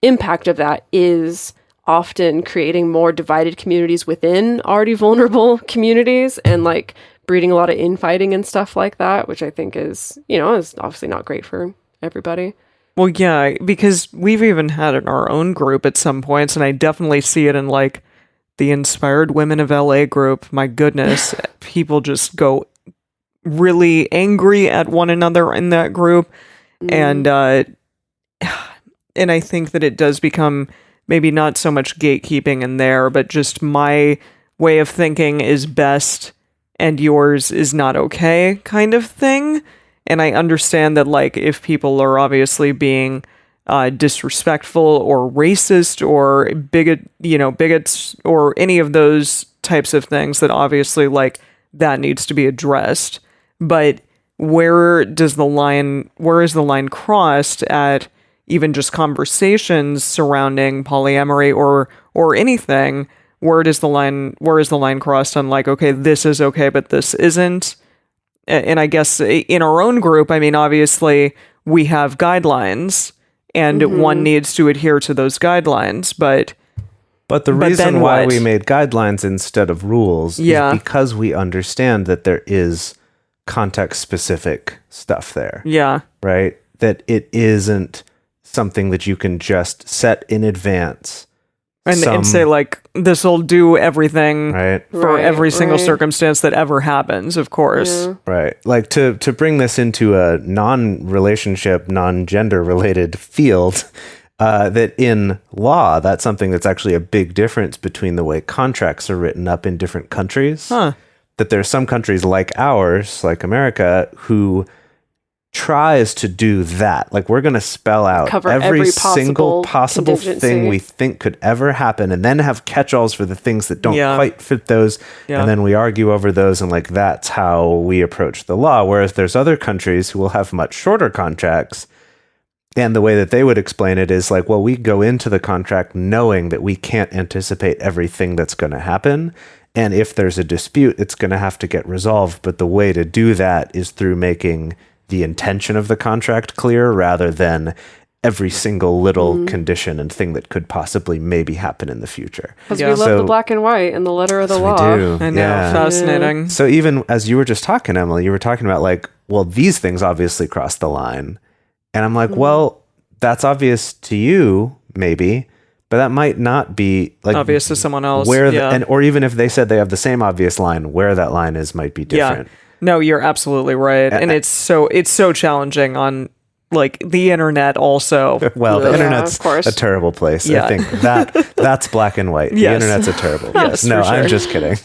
impact of that is often creating more divided communities within already vulnerable communities and like breeding a lot of infighting and stuff like that, which I think is, is obviously not great for everybody. Well, yeah, because we've even had it in our own group at some points, and I definitely see it in like the Inspired Women of LA group. My goodness, people just go really angry at one another in that group. And I think that it does become maybe not so much gatekeeping in there, but just my way of thinking is best and yours is not okay kind of thing. And I understand that like if people are obviously being disrespectful or racist or bigots or any of those types of things, that obviously like that needs to be addressed. But where is the line crossed at even just conversations surrounding polyamory or anything? Where is the line crossed on like, okay, this is okay, but this isn't? And I guess in our own group, I mean, obviously we have guidelines and one needs to adhere to those guidelines, but the reason why we made guidelines instead of rules is because we understand that there is context-specific stuff there. Yeah. Right? That it isn't something that you can just set in advance. And say, like, this will do everything for every single circumstance that ever happens, of course. Yeah. Right. Like, to bring this into a non-relationship, non-gender-related field, that in law, that's something that's actually a big difference between the way contracts are written up in different countries. That there are some countries like ours, like America, who tries to do that. Like, we're going to spell out every single possible thing we think could ever happen, and then have catch-alls for the things that don't quite fit those, and then we argue over those, and like that's how we approach the law. Whereas there's other countries who will have much shorter contracts, and the way that they would explain it is like, well, we go into the contract knowing that we can't anticipate everything that's going to happen, and if there's a dispute, it's going to have to get resolved, but the way to do that is through making the intention of the contract clear rather than every single little condition and thing that could possibly maybe happen in the future. Because we love the black and white and the letter of the law. We do. I know, fascinating. Yeah. So even as you were just talking, Emily, you were talking about like, well, these things obviously cross the line. And I'm like, well, that's obvious to you, maybe, but that might not be like obvious to someone else. Or even if they said they have the same obvious line, where that line is might be different. Yeah. No, you're absolutely right. And it's so challenging on like the internet also. Well, the internet's a terrible place. I think that's black and white. The internet's a terrible place. No, I'm just kidding.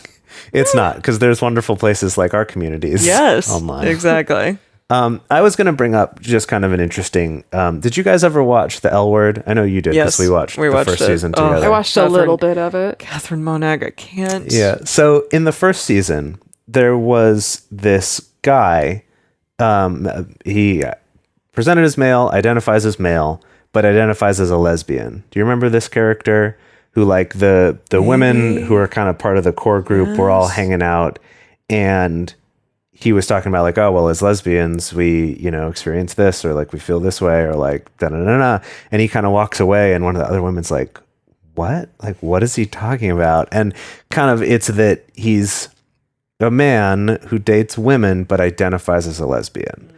It's not, because there's wonderful places like our communities online. Exactly. I was going to bring up just kind of an interesting, did you guys ever watch The L Word? I know you did, because we watched the first season together. I watched a little bit of it. Catherine Monag, I can't. Yeah. So in the first season, there was this guy, he presented as male, identifies as male, but identifies as a lesbian. Do you remember this character who, like, the women who are kind of part of the core group were all hanging out, and he was talking about like, oh, well, as lesbians, we, experience this, or like we feel this way, or like da-da-da-da. And he kind of walks away, and one of the other women's like, what? Like, what is he talking about? And kind of it's that he's a man who dates women but identifies as a lesbian.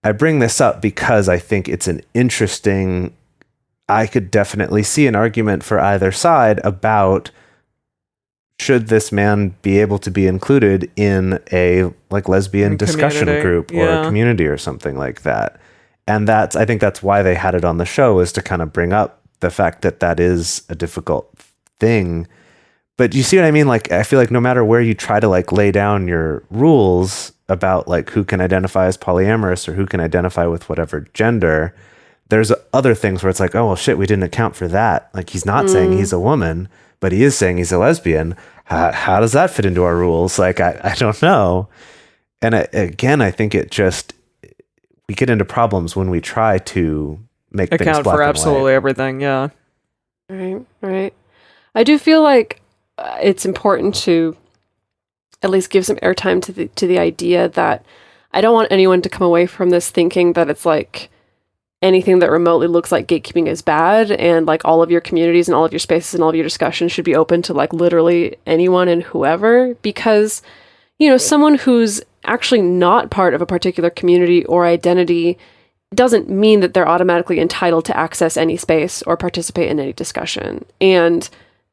I bring this up because I think it's an interesting, I could definitely see an argument for either side about should this man be able to be included in a like lesbian discussion community, group or yeah. a community or something like that. And I think that's why they had it on the show, is to kind of bring up the fact that that is a difficult thing. But you see what I mean? Like, I feel like no matter where you try to like lay down your rules about like who can identify as polyamorous or who can identify with whatever gender, there's other things where it's like, oh, well, shit, we didn't account for that. Like, he's not saying he's a woman, but he is saying he's a lesbian. How does that fit into our rules? Like, I don't know. And again, I think we get into problems when we try to make things Account black for and absolutely white. everything, yeah. Right. I do feel like it's important to at least give some airtime to the idea that I don't want anyone to come away from this thinking that it's like anything that remotely looks like gatekeeping is bad, and like all of your communities and all of your spaces and all of your discussions should be open to like literally anyone and whoever, because, you know, someone who's actually not part of a particular community or identity doesn't mean that they're automatically entitled to access any space or participate in any discussion. And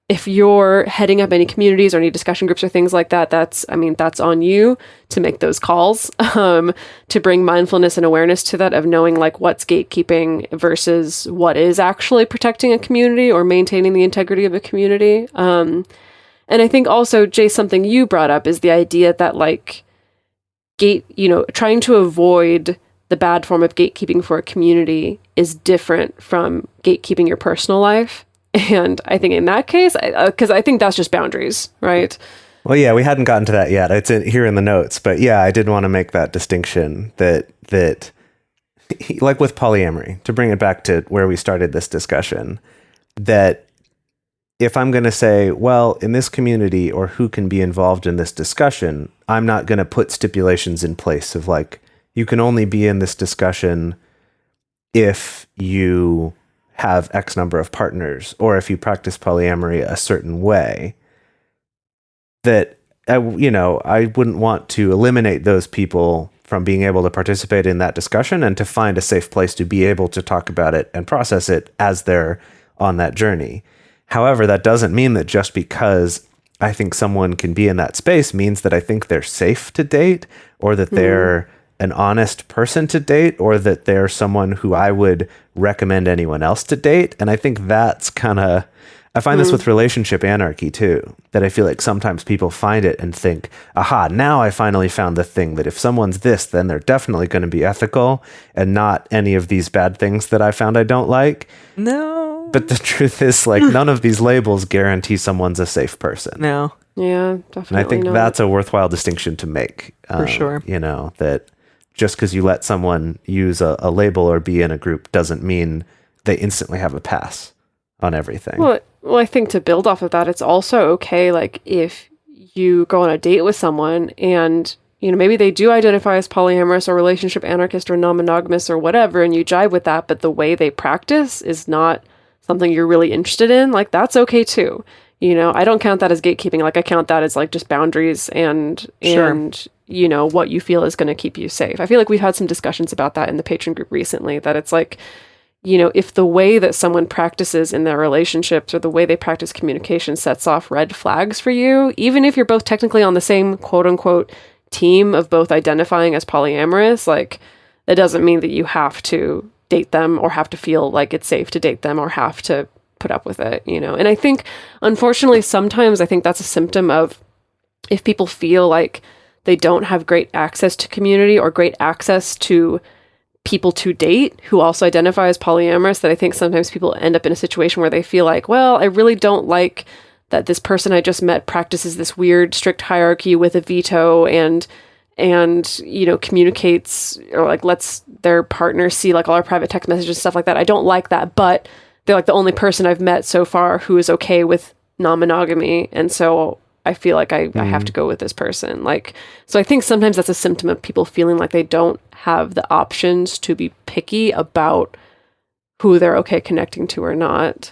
if you're heading up any communities or any discussion groups or things like that, that's on you to make those calls, to bring mindfulness and awareness to that, of knowing like what's gatekeeping versus what is actually protecting a community or maintaining the integrity of a community. And I think also, Jay, something you brought up is the idea that like trying to avoid the bad form of gatekeeping for a community is different from gatekeeping your personal life. And I think in that case, because I think that's just boundaries, right? Well, yeah, we hadn't gotten to that yet. It's here in the notes, but yeah, I did want to make that distinction that like with polyamory, to bring it back to where we started this discussion, that if I'm going to say, well, in this community or who can be involved in this discussion, I'm not going to put stipulations in place of like, you can only be in this discussion if you have X number of partners, or if you practice polyamory a certain way. That, I wouldn't want to eliminate those people from being able to participate in that discussion and to find a safe place to be able to talk about it and process it as they're on that journey. However, that doesn't mean that just because I think someone can be in that space means that I think they're safe to date, or that they're an honest person to date, or that they're someone who I would recommend anyone else to date. And I think that's kind of, I find this with relationship anarchy too, that I feel like sometimes people find it and think, aha, now I finally found the thing that if someone's this, then they're definitely going to be ethical and not any of these bad things that I found I don't like. No. But the truth is, like, none of these labels guarantee someone's a safe person. No. Yeah, definitely. And I think not. that's a worthwhile distinction to make. For sure. That just because you let someone use a label or be in a group doesn't mean they instantly have a pass on everything. Well, I think to build off of that, it's also okay, like, if you go on a date with someone and, maybe they do identify as polyamorous or relationship anarchist or non-monogamous or whatever, and you jive with that, but the way they practice is not something you're really interested in, like, that's okay too. I don't count that as gatekeeping. Like, I count that as like just boundaries and what you feel is going to keep you safe. I feel like we've had some discussions about that in the patron group recently, that it's like, if the way that someone practices in their relationships or the way they practice communication sets off red flags for you, even if you're both technically on the same quote unquote team of both identifying as polyamorous, like, that doesn't mean that you have to date them or have to feel like it's safe to date them or have to put up with it, And I think, unfortunately, sometimes I think that's a symptom of if people feel like they don't have great access to community or great access to people to date who also identify as polyamorous, that I think sometimes people end up in a situation where they feel like, well, I really don't like that this person I just met practices this weird strict hierarchy with a veto and communicates or like lets their partner see like all our private text messages and stuff like that. I don't like that, but they're like the only person I've met so far who is okay with non-monogamy. And so I feel like I have to go with this person. Like, so I think sometimes that's a symptom of people feeling like they don't have the options to be picky about who they're okay connecting to or not.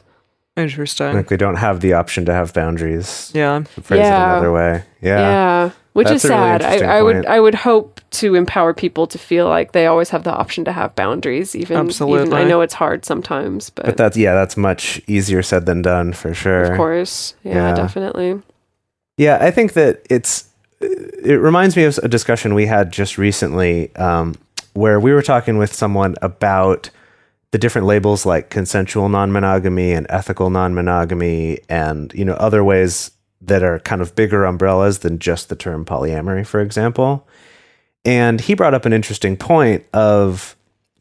Interesting. Like they don't have the option to have boundaries. Yeah. To phrase it another way. Yeah. Which That's is a really sad. interesting I point. would hope to empower people to feel like they always have the option to have boundaries. Even Absolutely. I know it's hard sometimes, but That's much easier said than done for sure. of course, Yeah. definitely. Yeah, I think that it reminds me of a discussion we had just recently where we were talking with someone about the different labels like consensual non-monogamy and ethical non-monogamy and, other ways that are kind of bigger umbrellas than just the term polyamory, for example. And he brought up an interesting point of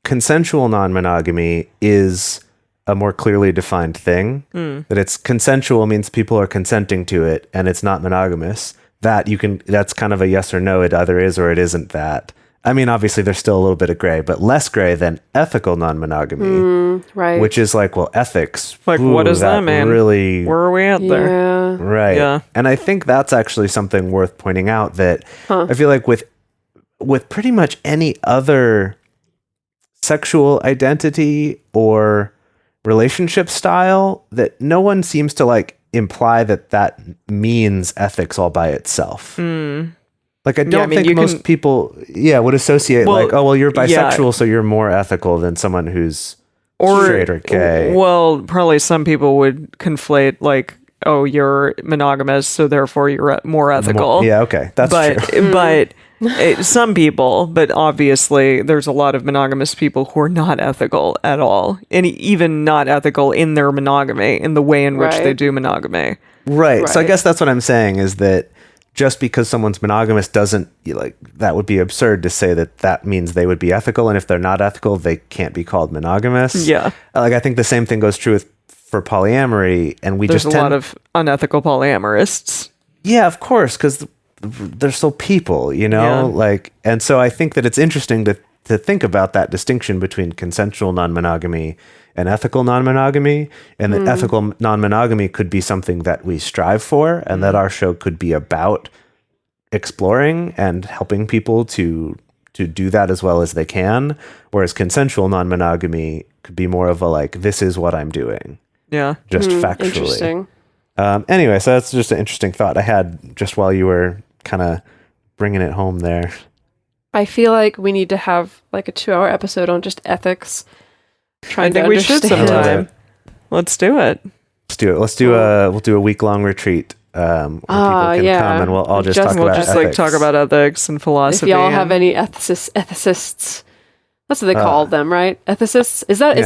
consensual non-monogamy is a more clearly defined thing, that it's consensual means people are consenting to it and it's not monogamous. That's kind of a yes or no. It either is or it isn't that. I mean, obviously there's still a little bit of gray, but less gray than ethical non-monogamy, Right. which is like, well, ethics. Like, what does that mean? Really, Where are we at there? Yeah. right. Yeah. And I think that's actually something worth pointing out that I feel like with pretty much any other sexual identity or relationship style, that no one seems to like imply that means ethics all by itself. Like, I don't think most people, would associate you're bisexual, so you're more ethical than someone who's straight or gay. Well, probably some people would conflate like, oh, you're monogamous, so therefore you're more ethical. Okay. That's true. But some people, but obviously there's a lot of monogamous people who are not ethical at all, and even not ethical in their monogamy, in the way in which they do monogamy. Right. So I guess that's what I'm saying is that just because someone's monogamous doesn't, that would be absurd to say that means they would be ethical. And if they're not ethical, they can't be called monogamous. Yeah. Like, I think the same thing goes true for polyamory. And There's a lot of unethical polyamorists. Yeah, of course, because they're still people, and so I think that it's interesting to think about that distinction between consensual non-monogamy and ethical non-monogamy, and that ethical non-monogamy could be something that we strive for, and that our show could be about exploring and helping people to do that as well as they can, whereas consensual non-monogamy could be more of a like, this is what I'm doing. Yeah. Just factually. Interesting. Anyway, so that's just an interesting thought I had just while you were kind of bringing it home there. I feel like we need to have like a 2-hour episode on just ethics. I think we should sometime. Let's do it. Let's do it. We'll do a week-long retreat where people can come and we'll all just talk about ethics. Like talk about ethics and philosophy. If y'all have any ethicists, that's what they call them, right? Ethicists? Is that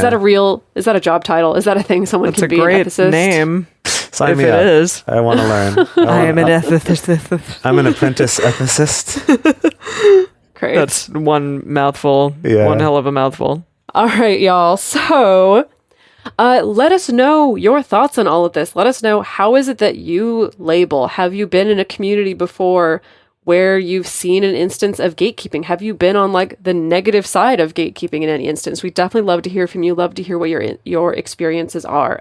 a job title? Is that a thing someone That's can be? That's a great ethicist? name. Sign if me it up. is. I want to learn. I am an ethicist. I'm an apprentice ethicist. Great. That's one mouthful. Yeah. One hell of a mouthful. All right, y'all. So let us know your thoughts on all of this. Let us know, how is it that you label? Have you been in a community before where you've seen an instance of gatekeeping? Have you been on like the negative side of gatekeeping in any instance? We definitely love to hear from you. Love to hear what your experiences are.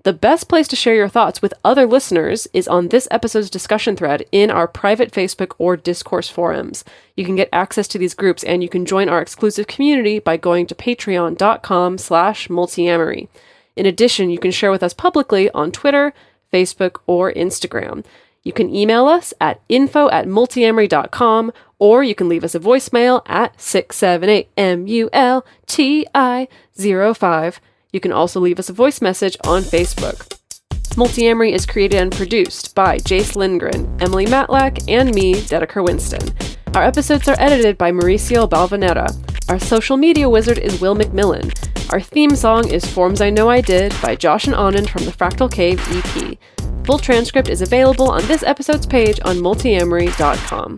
The best place to share your thoughts with other listeners is on this episode's discussion thread in our private Facebook or Discourse forums. You can get access to these groups and you can join our exclusive community by going to patreon.com/multiamory. In addition, you can share with us publicly on Twitter, Facebook, or Instagram. You can email us at info@multiamory.com, or you can leave us a voicemail at 678-MULTI-05. You can also leave us a voice message on Facebook. Multiamory is created and produced by Jase Lindgren, Emily Matlack, and me, Dedeker Winston. Our episodes are edited by Mauricio Balvanera. Our social media wizard is Will McMillan. Our theme song is Forms I Know I Did by Josh and Anand from the Fractal Cave EP. Full transcript is available on this episode's page on multiamory.com.